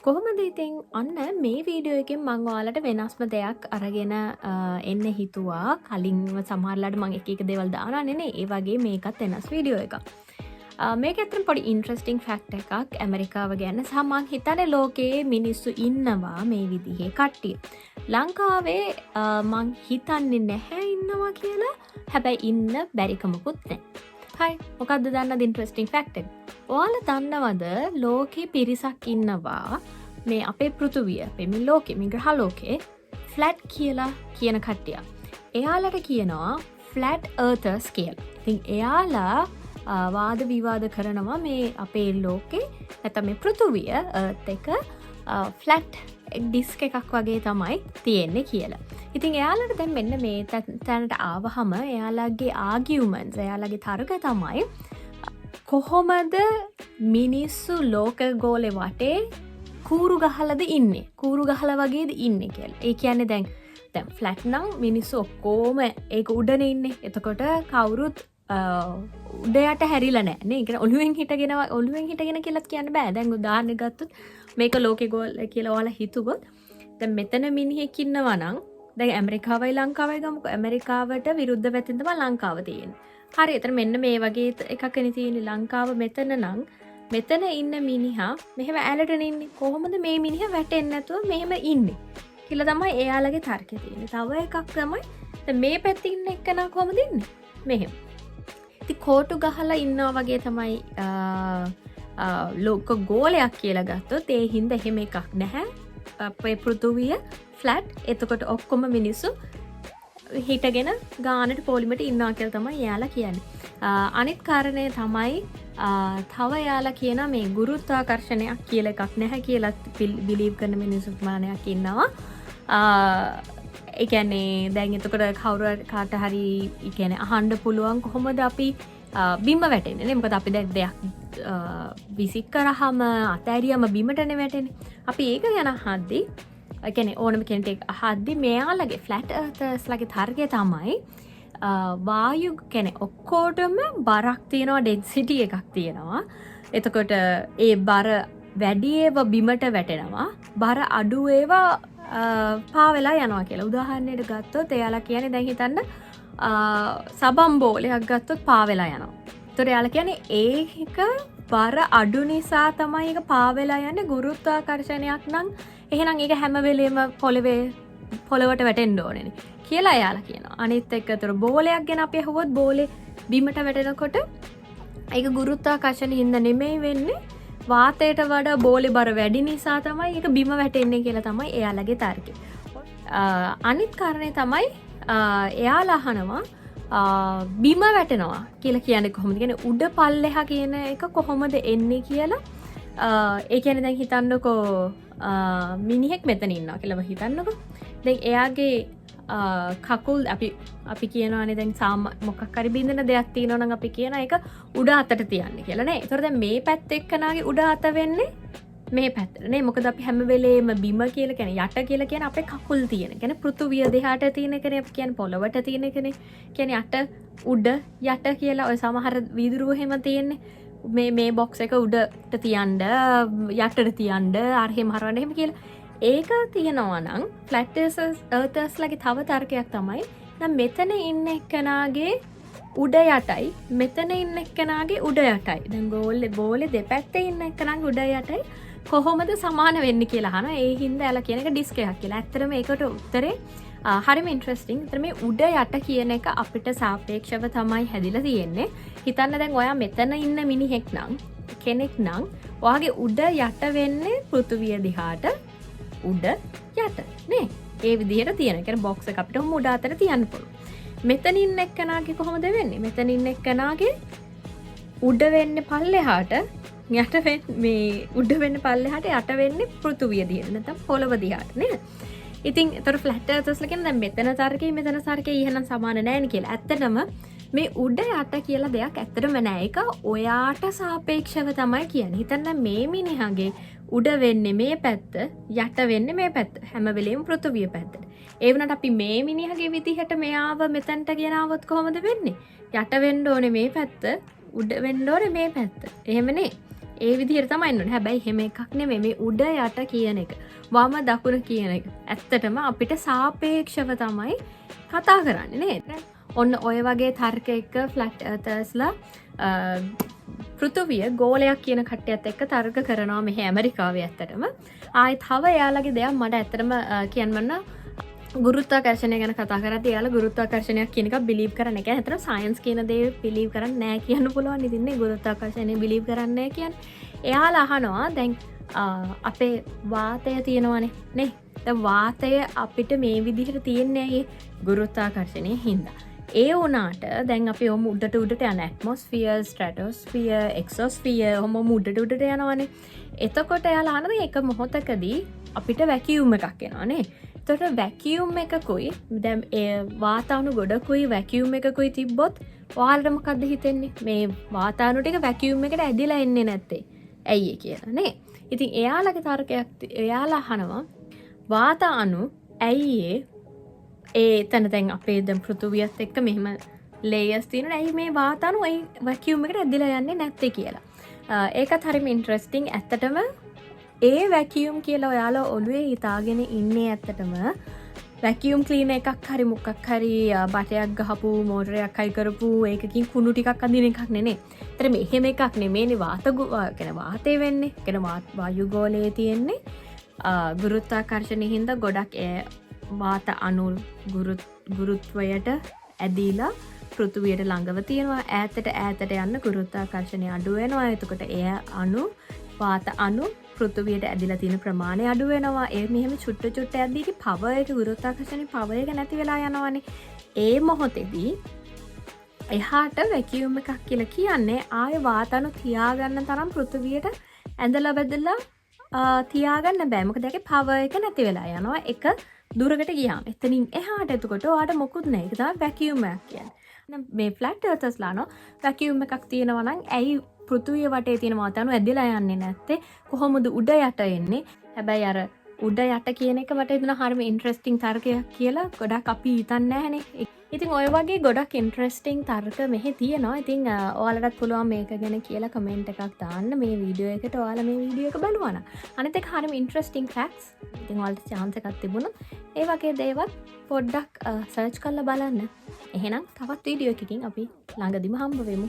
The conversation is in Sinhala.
කොහොමද ඉතින් අන්න මේ වීඩියෝ එකෙන් මං ඔයාලට වෙනස්ම දෙයක් අරගෙන එන්න හිතුවා. කලින්ම සමහරලාට මං එක එක දේවල් දානනේ නේ. ඒ වගේ මේකත් වෙනස් වීඩියෝ එකක්. මේක ඇත්තටම පොඩි ඉන්ට්‍රස්ටිං ෆැක්ට් එකක් ඇමරිකාව ගැන. සහ මං හිතන්නේ ලෝකයේ මිනිස්සු ඉන්නවා මේ විදිහේ කට්ටිය. ලංකාවේ මං හිතන්නේ නැහැ ඉන්නවා කියලා. හැබැයි ඉන්න බැරිකමකුත් නැහැ. හයි මොකක්ද දන්නද ඉන්ට්‍රස්ටිං ෆැක්ට් එක? ඔයාලා දන්නවද ලෝකේ පිරිසක් ඉන්නවා මේ අපේ පෘථුවිය මේ ලෝකෙ මේ ග්‍රහ ලෝකේ ෆ්ලැට් කියලා කියන කට්ටිය. එයාලට කියනවා ෆ්ලැට් අර්තර්ස් කියලා. ඉතින් එයාලා වාද විවාද කරනවා මේ අපේ ලෝකේ නැත්නම් මේ පෘථුවිය අර්ත් එක ෆ්ලැට් ඩිස්ක් එකක් වගේ තමයි තියෙන්නේ කියලා. ඉතින් එයාලට දැන් මෙන්න මේ තැනට ආවහම එයාලගේ ආගියුමන්ට්ස් එයාලගේ තර්ක තමයි කොහොමද මිනිස්සු ලෝක ගෝලෙ වටේ කූරු ගහලද ඉන්නේ කූරු ගහල වගේද ඉන්නේ කියලා. ඒ කියන්නේ දැන් ෆ්ලැට් නම් මිනිස්සු ඔක්කොම ඒක උඩන ඉන්නේ. එතකොට කවුරුත් උඩයට හැරිලා නැහැ නේ. ඒ කියන්නේ ඔළුවෙන් හිටගෙන කියලාත් කියන්න බෑ. දැන් උදාහරණයක් ගත්තොත් මේක ලෝකේ ගෝල කියලා ඔයාලා හිතුවොත් දැන් මෙතන මිනිහෙක් ඉන්නවා නම් දැන් ඇමරිකාවයි ලංකාවයි ගමුකෝ. ඇමරිකාවට විරුද්ධ පැත්තෙන් තමයි ලංකාව තියෙන්නේ. හරි. එතන මෙන්න මේ වගේ එකකනේ තියෙන්නේ ලංකාව මෙතන නම් මෙතන ඉන්න මිනිහා මෙහෙම ඇලටන ඉන්නේ. කොහොමද මේ මිනිහා වැටෙන්නේ නැතුව මෙහෙම ඉන්නේ කියලා තමයි එයාලගේ තර්කය තියෙන්නේ. තව එකක් තමයි දැන් මේ පැත්තේ ඉන්න එක්කනා කොහොමද ඉන්නේ? මෙහෙම. ඉතින් කෝටු ගහලා ඉන්නවා වගේ තමයි ලෝක ගෝලයක් කියලා ගත්තොත් ඒ හින්දා එහෙම එකක් නැහැ. අපේ පෘථුවිය ෆ්ලැට්. එතකොට ඔක්කොම මිනිස්සු හිටගෙන ගානට පොලිමට ඉන්නවා කියලා තමයි එයාලා කියන්නේ. අනිත් කාරණය තමයි තව එයාලා කියන මේ ගුරුත්වාකර්ෂණයක් කියලා එකක් නැහැ කියලා බිලීව් කරන මිනිස්සු ප්‍රමාණයක් ඉන්නවා. ඒ කියන්නේ දැන් එතකොට කවුරු කාට හරි ඒ කියන්නේ අහන්න පුළුවන් කොහොමද අපි බිම වැටෙන්නේ නේ? මොකද අපි දැන් දෙයක් විසික් කරාම අතෑරියම බිමටනේ වැටෙන්නේ. අපි ඒක ගැන අහද්දී ඒ කියන්නේ ඕනම කෙනෙක් අහද්දී මෙයාලගේ ෆ්ලැට් අර්තර්ස්ලාගේ තර්කය තමයි වායු කියන්නේ ඔක්කොටම බරක් තියෙනවා, ඩෙන්සිටි එකක් තියෙනවා. එතකොට ඒ බර වැඩි ඒවා බිමට වැටෙනවා, බර අඩු ඒවා පාවෙලා යනවා කියලා. උදාහරණයක් ගත්තොත් එයාලා කියන්නේ දැන් හිතන්න සබම් බෝලයක් ගත්තොත් පාවෙලා යනවා. ඒතර එයාලා කියන්නේ ඒක බර අඩු නිසා තමයි ඒක පාවෙලා යන්නේ. ගුරුත්වාකර්ෂණයක් නම් එහෙනම් ඒක හැම වෙලෙම පොළවට වැටෙන්න ඕනේනේ කියලා එයාලා කියනවා. අනිත් එක ඒතර බෝලයක් ගැන අපි අහුවොත් බෝලේ බිමට වැටෙනකොට ඒක ගුරුත්වාකර්ෂණය හින්දා නෙමෙයි වෙන්නේ. වාතයට වඩා බෝලේ බර වැඩි නිසා තමයි ඒක බිම වැටෙන්නේ කියලා තමයි එයාලගේ තර්කය. අනිත් කාරණේ තමයි එයාලා අහනවා බිම වැටෙනවා කියලා කියන්නේ කොහොමද? කියන්නේ උඩ පල්ලෙහා කියන එක කොහොමද එන්නේ කියලා. ඒ කියන්නේ දැන් හිතන්නකෝ මිනිහෙක් මෙතන ඉන්නවා කියලා හිතන්නකෝ. දැන් එයාගේ කකුල් අපි කියනවානේ දැන් මොකක් හරි බින්දන දෙයක් තියෙනවා නම් අපි කියන එක උඩ අතට තියන්න කියලා නේ. ඒතර දැන් මේ පැත්ත එක්කනාගේ උඩ අත වෙන්නේ මේ පැත්තට නේ. මොකද අපි හැම වෙලේම බිම කියලා කියන්නේ යට කියලා කියන්නේ අපේ කකුල් තියෙන. කියන්නේ පෘථුවිය දෙහාට තියෙන එකනේ අපි කියන්නේ පොළවට තියෙන එකනේ. කියන්නේ යට උඩ යට කියලා ඔය සමහර වීදුරුව එහෙම තියෙන්නේ. මේ බොක්ස් එක උඩට තියන්න යටට තියන්න අරහෙම හරවන්න එහෙම කියලා. ඒක තියෙනවා නම් ෆ්ලැට් අර්තර්ස්ලාගේ තව තර්කයක් තමයි දැන් මෙතන ඉන්න එක්කනාගේ උඩ යටයි මෙතන ඉන්න එක්කනාගේ උඩ යටයි. දැන් බෝලේ දෙපැත්තේ ඉන්න එක්කනාගේ උඩ යටයි කොහොමද සමාන වෙන්නේ කියලා අහනවා. ඒ හින්දා එයාලා කියන එක ඩිස්ක් එකක් කියලා. ඇත්තටම ඒකට උත්තරේ හරිම ඉන්ට්‍රස්ටිං. ඒතර මේ උඩ යට කියන එක අපිට සාපේක්ෂව තමයි හැදිලා තියෙන්නේ. හිතන්න දැන් ඔයා මෙතන ඉන්න මිනිහෙක් නම් කෙනෙක් නම් ඔයාගේ උඩ යට වෙන්නේ පෘථුවිය දිහාට උඩ යට නේ. ඒ විදිහට තියෙන. ඒ කියන්නේ බොක්ස් එක අපිට උඩ අතට තියන්න පුළුවන්. මෙතන ඉන්න එක්කනාගේ කොහොමද වෙන්නේ? මෙතන ඉන්න එක්කනාගේ උඩ වෙන්නේ පල්ලෙහාට යට මේ උඩ වෙන්නේ පල්ලෙහාට යට වෙන්නේ පෘථුවිය දිහාට නැත්නම් පොළව දිහාට නේද? ඉතින් ඒතර ෆ්ලැට් අර්තර්ස්ලා කියන්නේ දැන් මෙතන තර්කේ මෙතන තර්කේ එහෙනම් සමාන නැහැ නේ කියලා. ඇත්තටම මේ උඩ යට කියලා දෙයක් ඇත්තටම නැහැ. ඒක ඔයාට සාපේක්ෂව තමයි කියන්නේ. හිතන්න මේ මිනිහාගේ උඩ වෙන්නේ මේ පැත්ත, යට වෙන්නේ මේ පැත්ත. හැම වෙලෙම පෘථුවිය පැත්තට. ඒ වුණාට අපි මේ මිනිහාගේ විදිහට මෙයාව මෙතනට ගෙනාවොත් කොහොමද වෙන්නේ? යට වෙන්න ඕනේ මේ පැත්ත, උඩ වෙන්න ඕනේ මේ පැත්ත. එහෙමනේ. ඒ විදිහට තමයි ඉන්න ඕනේ. හැබැයි එහෙම එකක් නෙමෙයි මේ උඩ යට කියන එක. වම දකුණ කියන එක. ඇත්තටම අපිට සාපේක්ෂව තමයි කතා කරන්නේ නේද? ඔන්න ඔය වගේ තර්ක එක්ක ෆ්ලැට් අර්තර්ස්ලා පෘථුවිය ගෝලයක් කියන කට්ටියත් එක්ක තර්ක කරනවා මෙහි ඇමරිකාවේ ඇත්තටම. ආයෙත් තව එයාලගේ දෙයක් මට ඇත්තටම කියන්න ගුරුත්වාකර්ෂණය ගැන කතා කරද්දී එයාලා ගුරුත්වාකර්ෂණයක් කියන එක බිලීව් කරන්නේ නැහැ. ඇත්තටම සයන්ස් කියන දේ බිලීව් කරන්නේ නැහැ කියන්න පුළුවන්. ඉතින් නේ ගුරුත්වාකර්ෂණය බිලීව් කරන්නේ නැහැ කියන්නේ. එයාලා අහනවා දැන් අපේ වාතය තියෙනවනේ නේ. දැන් වාතය අපිට මේ විදිහට තියෙන්නේ ඇයි? ගුරුත්වාකර්ෂණය හින්දා. ඒ වුණාට දැන් අපි ඔහොම උඩට යන ඇට්මොස්ෆියර්, ස්ට්‍රැටොස්ෆියර්, එක්සොස්ෆියර් ඔහොම උඩට යනවනේ. එතකොට එයාලා අහනවා එක මොහොතකදී අපිට වැකියුම් එකක් එනවානේ. එතකොට වැකියුම් එකකුයි දැන් ඒ වාතාවුණු ගොඩකුයි වැකියුම් එකකුයි තිබ්බොත් ඔයාලට මොකද්ද හිතෙන්නේ? මේ වාතාවුණු ටික වැකියුම් එකට ඇදිලා එන්නේ නැත්තේ. ඇයි ඒ කියලා නේ? ඉතින් එයාලගේ තර්කයක් එයාලා අහනවා වාතාවුණු ඇයි ඒ තැන දැන් අපේ දැන් පෘථුවියත් එක්ක මෙහෙම ලේයර්ස් තියෙනවා. ඇයි මේ වාතාවුණු ඒ වැකියුම් එකට ඇදිලා යන්නේ නැත්තේ කියලා. ඒකත් හරිම ඉන්ට්‍රස්ටිං. ඇත්තටම ඒ වැකියුම් කියලා ඔයාලා ඔළුවේ හිතාගෙන ඉන්නේ ඇත්තටම වැකියුම් ක්ලීනර් එකක් හරි මොකක් හරි බටයක් ගහපු මෝටරයක් හයි කරපු ඒකකින් කුණු ටිකක් අදින එකක් නෙනේ. ඒතර මෙහෙම එකක් නෙමෙයිනේ වාතය වෙන්නේ. වායු ගෝලයේ තියෙන්නේ ගුරුත්වාකර්ෂණය හින්දා ගොඩක් වාත අණු ගුරුත්වයට ඇදීලා පෘථුවියට ළඟව තියෙනවා. ඈතට යන්න ගුරුත්වාකර්ෂණය අඩු වෙනවා. එතකොට ඒ අණු වාත අණු පෘථුවියට ඇදිලා තියෙන ප්‍රමාණය අඩු වෙනවා. ඒ මෙහෙම චුට්ට ඇද්දී පවර් එක ගුරුත්වාකර්ෂණයේ පවර් එක නැති වෙලා යනවානේ. ඒ මොහොතේදී එහාට වැකියුම් එකක් කියලා කියන්නේ ආයේ වාත අණු තියාගන්න තරම් පෘථුවියට ඇදලා බෙදලා තියාගන්න බෑ. මොකද ඒකේ පවර් එක නැති වෙලා යනවා. එක දුරකට ගියාම එතනින් එහාට එතකොට ඔයාට මොකුත් නැහැ. ඒක තමයි වැකියුම් එකක් කියන්නේ. මේ ෆ්ලැට් අර්තර්ස්ලා නෝ වැකියුම් එකක් තියෙනවා නම් ඇයි පෘථුවිය වටේ තියෙන වාතාවරණය ඇදලා යන්නේ නැත්තේ? කොහොමද උඩ යට එන්නේ? හැබැයි අර උඩ යට කියන එක මට හිතුණා හරිම ඉන්ට්‍රස්ටිං තර්කයක් කියලා. ගොඩක් අපි හිතන්නේ නැහනේ. ඉතින් ඔය වගේ ගොඩක් ඉන්ට්‍රස්ටිං තර්ක මෙහි තියෙනවා. ඉතින් ඔයාලටත් පුළුවන් මේක ගැන කියලා කමෙන්ට් එකක් දාන්න මේ වීඩියෝ එකට. ඔයාලා මේ වීඩියෝ එක බලුවා නම්. අනිත් එක හරිම ඉන්ට්‍රස්ටිං ෆැක්ට්ස්. ඉතින් ඔයාලට chance එකක් තිබුණොත් ඒ වගේ දේවල් පොඩ්ඩක් සර්ච් කරලා බලන්න. එහෙනම් තවත් වීඩියෝ එකකින් අපි ළඟදිම හම්බ වෙමු.